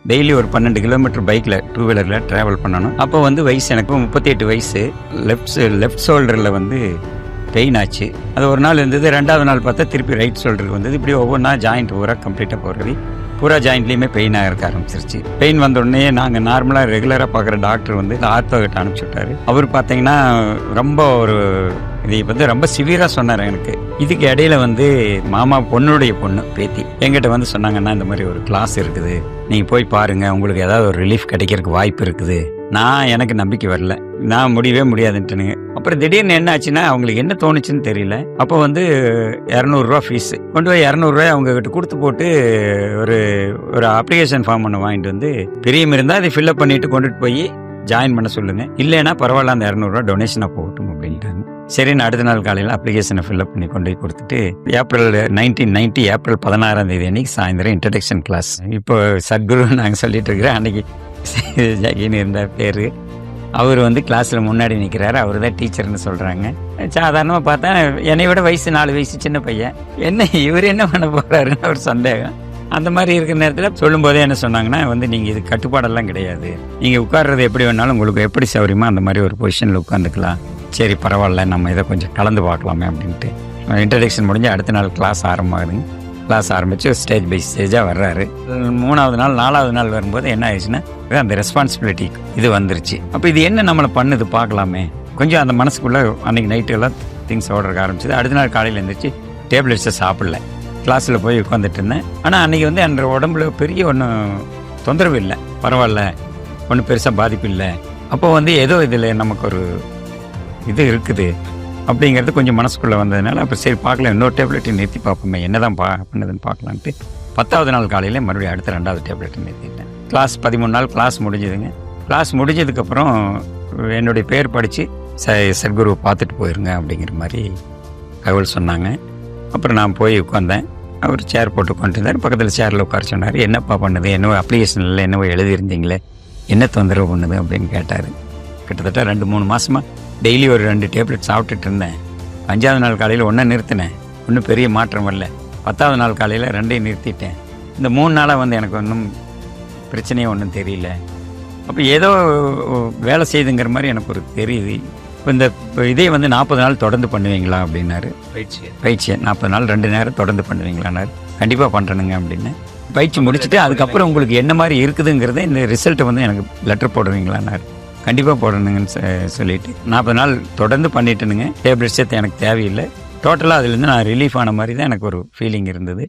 Daily ஒரு 12 kilometre பைக்கில் 2 வீலரில் ட்ராவல் பண்ணணும். அப்போ வந்து வயசு எனக்கு 38 வயசு. லெஃப்ட் ஷோல்டரில் வந்து பெயின் ஆச்சு. அது ஒரு நாள் இருந்தது. 2வது நாள் பார்த்தா திருப்பி ரைட் ஷோல்டருக்கு வந்தது. இப்படி ஒவ்வொன்றா ஜாயிண்ட் பூரா கம்ப்ளீட்டாக போகிறது. பூரா ஜாயிண்ட்லேயுமே பெயினாக இருக்க ஆரம்பிச்சிருச்சு. பெயின் வந்த உடனே நாங்கள் நார்மலாக ரெகுலராக பார்க்குற டாக்டர் வந்து ஆர்த்தோகிட்ட அனுப்பிச்சி விட்டாரு. அவர் பார்த்தீங்கன்னா ரொம்ப ஒரு இதை வந்து ரொம்ப சிவியராக சொன்னார் எனக்கு. இதுக்கு இடையில வந்து மாமா பொண்ணுடைய பொண்ணு பேத்தி என்கிட்ட வந்து சொன்னாங்கன்னா, இந்த மாதிரி ஒரு கிளாஸ் இருக்குது, நீங்கள் போய் பாருங்கள், உங்களுக்கு ஏதாவது ஒரு ரிலீஃப் கிடைக்கிறதுக்கு வாய்ப்பு இருக்குது. எனக்கு நம்பிக்கை வரல, நான் முடியவே முடியாதுன்ட்டுனுங்க. அப்புறம் திடீர்னு என்ன ஆச்சுன்னா, அவங்களுக்கு என்ன தோணுச்சுன்னு தெரியல. அப்போ வந்து 200 ஃபீஸ் கொண்டு போய் 200 அவங்க கிட்ட கொடுத்து போட்டு ஒரு அப்ளிகேஷன் ஃபார்ம் ஒன்று வாங்கிட்டு வந்து, பிரியம் இருந்தால் அதை ஃபில்அப் பண்ணிட்டு கொண்டுட்டு போய் ஜாயின் பண்ண சொல்லுங்க, இல்லைன்னா பரவாயில்ல அந்த 200 டொனேஷனாக போகட்டும் அப்படின்ட்டாங்க. சரின்னு அடுத்த நாள் காலையில் அப்ளிகேஷனை ஃபில்அப் பண்ணி கொண்டு போய் கொடுத்துட்டு ஏப்ரல் 1990 ஏப்ரல் 16ஆம் தேதி அன்னைக்கு சாயந்தரம் இன்ட்ரடக்ஷன் கிளாஸ். இப்போ சத்குரு நாங்கள் சொல்லிட்டு இருக்கிறேன். அன்னைக்கு ஜகின்னு இருந்த பேர். அவர் வந்து கிளாஸில் முன்னாடி நிற்கிறாரு. அவர் தான் டீச்சர்னு சொல்கிறாங்க. சாதாரணமாக பார்த்தா என்னை விட வயசு 4 வயசு சின்ன பையன். இவர் என்ன பண்ண போகிறாருன்னு ஒரு சந்தேகம். அந்த மாதிரி இருக்கிற நேரத்தில் சொல்லும்போதே என்ன சொன்னாங்கன்னா, வந்து நீங்கள் இது கட்டுப்பாடெல்லாம் கிடையாது, நீங்கள் உட்கார்றது எப்படி வேணாலும் உங்களுக்கு எப்படி சௌரியமோ அந்த மாதிரி ஒரு பொசிஷனில் உட்காந்துக்கலாம். சரி பரவாயில்ல, நம்ம இதை கொஞ்சம் கலந்து பார்க்கலாமே அப்படின்ட்டு இன்ட்ரடக்ஷன் முடிஞ்சு அடுத்த நாள் கிளாஸ் ஆரம்பமாகுதுங்க. கிளாஸ் ஆரம்பித்து ஸ்டேஜ் பை ஸ்டேஜாக வர்றாரு. 3வது நாள் 4வது நாள் வரும்போது என்ன ஆயிடுச்சுன்னா, அந்த ரெஸ்பான்சிபிலிட்டி இது வந்துருச்சு. அப்போ இது என்ன நம்மளை பண்ணுது பார்க்கலாமே, கொஞ்சம் அந்த மனசுக்குள்ளே அன்றைக்கி நைட்டு எல்லாம் திங்ஸ் ஓடுறக்க ஆரம்பிச்சது. அடுத்த நாள் காலையில் எழுந்திரிச்சு டேப்லெட்ஸை சாப்பிடல, கிளாஸில் போய் உட்காந்துட்டு இருந்தேன். ஆனால் அன்றைக்கி வந்து அந்த உடம்புல பெரிய ஒன்றும் தொந்தரவு இல்லை, பரவாயில்ல, ஒன்றும் பெருசாக பாதிப்பு இல்லை. அப்போ வந்து ஏதோ இதில் நமக்கு ஒரு இது இருக்குது அப்படிங்கிறது கொஞ்சம் மனசுக்குள்ளே வந்ததுனால, அப்போ சரி பார்க்கலாம், இன்னொரு டேப்லெட்டை நிறுத்தி பார்ப்போமே, என்ன தான் பண்ணுதுன்னு பார்க்கலான்ட்டு 10வது நாள் காலையில் மறுபடியும் அடுத்த 2வது டேப்லெட்டை நிறுத்திட்டேன். கிளாஸ் 13 நாள் கிளாஸ் முடிஞ்சுதுங்க. கிளாஸ் முடிஞ்சதுக்கப்புறம் என்னுடைய பேர் படித்து சத்குருவை பார்த்துட்டு போயிருங்க அப்படிங்கிற மாதிரி தகவல் சொன்னாங்க. அப்புறம் நான் போய் உட்காந்தேன். அவர் சேர் போட்டு உட்காந்துருந்தார். பக்கத்தில் சேரில் உட்கார சொன்னார். என்னப்பா பண்ணுது, என்னவோ அப்ளிகேஷனில் என்னவோ எழுதியிருந்தீங்களே, என்ன தொந்தரவு பண்ணுது அப்படின்னு கேட்டார். கிட்டத்தட்ட 2-3 மாதமாக டெய்லி ஒரு 2 டேப்லெட் சாப்பிட்டுட்டு இருந்தேன். 5வது நாள் காலையில் ஒன்றை நிறுத்தினேன், ஒன்றும் பெரிய மாற்றம் வரல. 10வது நாள் காலையில் 2ஐயும் நிறுத்திட்டேன். இந்த 3 நாளாக வந்து எனக்கு ஒன்றும் பிரச்சனையே ஒன்றும் தெரியல. அப்போ ஏதோ வேலை செய்யுதுங்கிற மாதிரி எனக்கு ஒரு தெரியுது. இப்போ இந்த இதே வந்து 40 நாள் தொடர்ந்து பண்ணுவீங்களா அப்படின்னாரு. பயிற்சியை 40 நாள் 2 நேரம் தொடர்ந்து பண்ணுவீங்களான்னாரு. கண்டிப்பாக பண்ணுறேனுங்க அப்படின்னு. பயிற்சி முடிச்சுட்டு அதுக்கப்புறம் உங்களுக்கு என்ன மாதிரி இருக்குதுங்கிறத இந்த ரிசல்ட்டை வந்து எனக்கு லெட்டர் போடுவீங்களான்னாரு. கண்டிப்பாக போடணுங்கன்னு சொல்லிட்டு 40 நாள் தொடர்ந்து பண்ணிட்டுனுங்க. டேப்லெட்ஸே எனக்கு தேவையில்லை. டோட்டலாக அதுலேருந்து நான் ரிலீஃப் ஆன மாதிரி தான் எனக்கு ஒரு ஃபீலிங் இருந்தது.